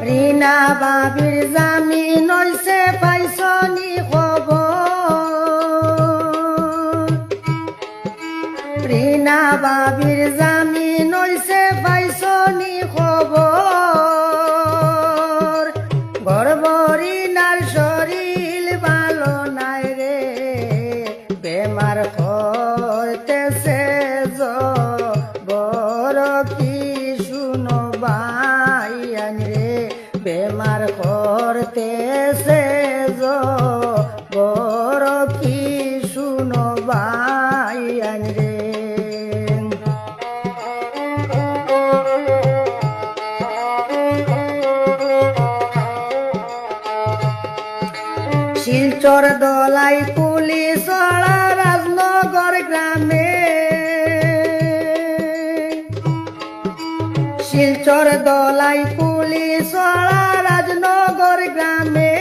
রিনা বাবির জামিন হইছে পাইছনি খবর। রিনা বাবির জামিন হইছে পাইছনি খবর। গর্ব রিনার শরীর ভালো নাই রে, বেমার হইতেছে বড় কি শুনো বাইয়ান রে, বেমার করতেছে বড় কি শুনো বাইয়ান রে। শিলচর দলাই পুলিশ রাজনগর গ্রামে, শিলচর দলাই পুলিশ রাজনগর গ্রামে,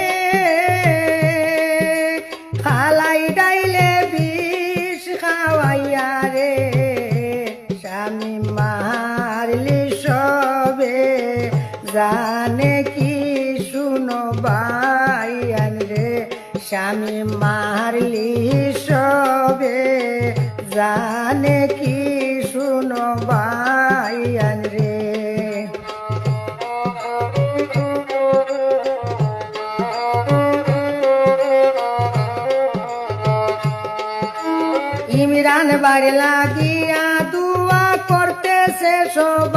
খালাই ডাইলে বিষ খাওয়াইয়া রে, স্বামী মারলি সবে জানে কি শুনো বাইয়ান রে, স্বামী মারলি সবে জানে কি শুনো বাইয়ান রে। ইমরান বাড়ি লাগিয়া দুয়া করতেছে সবাই,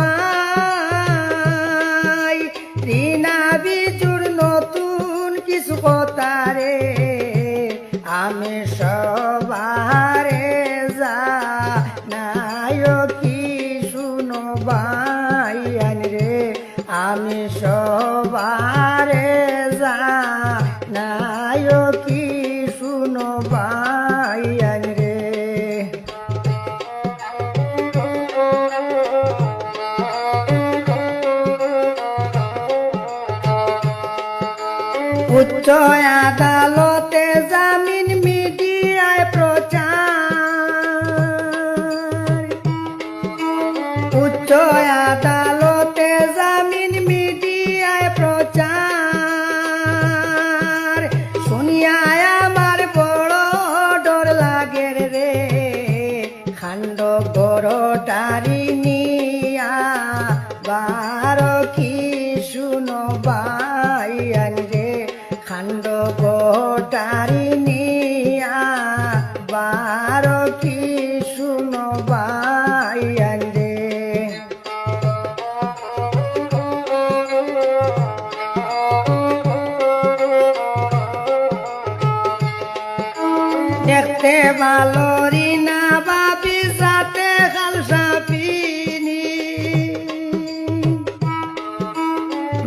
রিনা বিজুর নতুন কিছু কথা রে, আমি সবারে জানাই কি শুনো বাইয়ান রে, আমি সবারে জানাই কি শুনো বাইয়ান রে। উচ্চ আদালতে জামিন মিডিয়ায় প্রচার, উচ্চ আদালতে জামিন মিডিয়ায় প্রচার, শুনিয়া আমার বড় ডর লাগে রে, খান্ড গড়টারি নিয়া বার কি শুনো বাইয়ান রে, খান্ড গড়টারি নিয়া বার কি শুনো বাইয়ান রে। দেখতে ভালো রিনা বাবি সাথে খালসা পিনি,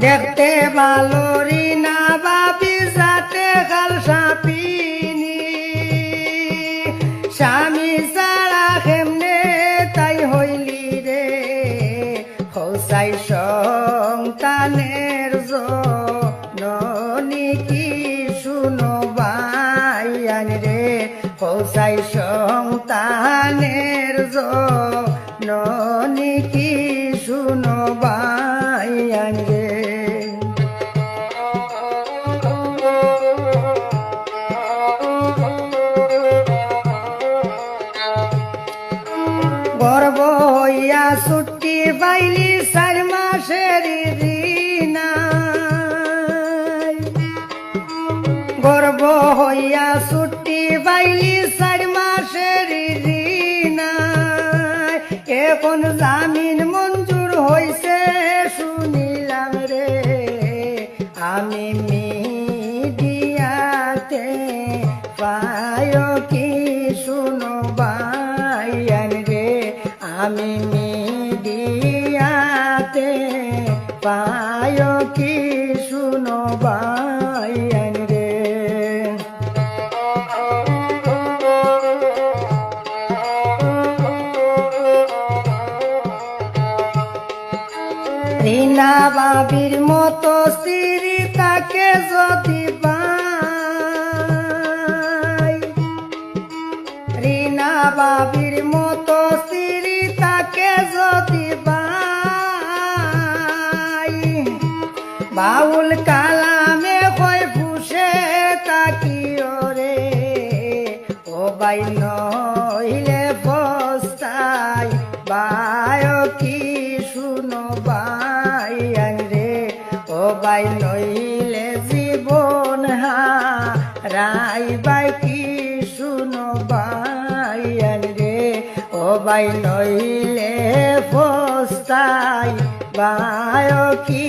দেখতে ভালো রিনা বাবি সাথে খালসা পিনি, স্বামী সারা কেমনে তাই হইলি রে, হৌসাই সন্তানের জননী কি শুনো বাইয়ান রে, হৌসাই সন্তানের জননী কি শুনো বাইয়ান রে। গর্ব হইয়া ছুটি পাইলি 4 মাসের রিনা, গর্ব হইয়া ছুটি পাইলি 4 মাসের রিনা, এখন জামিন মঞ্জুর হইছে শুনিলাম রে, আমি মিডিয়াতে পায় কি শুনো বাইয়ান রে, আমি মিডিয়াতে পায় কি শুনো বাইয়ান রে। রিনা বাবির মতো স্ত্রী তাকে যদি পাই, রিনা বাবির মতো স্ত্রী তাকে যদি পাই, বাউল কালামে কয় ফুসে তাকিও রে ও বাই নইলে বস্তাই বায় কি শুনো বাই রে ও বাই নইলে জীবন হারাই বাই কি শুনো বাই রে ও বাই নইলে বস্তাই বায় কি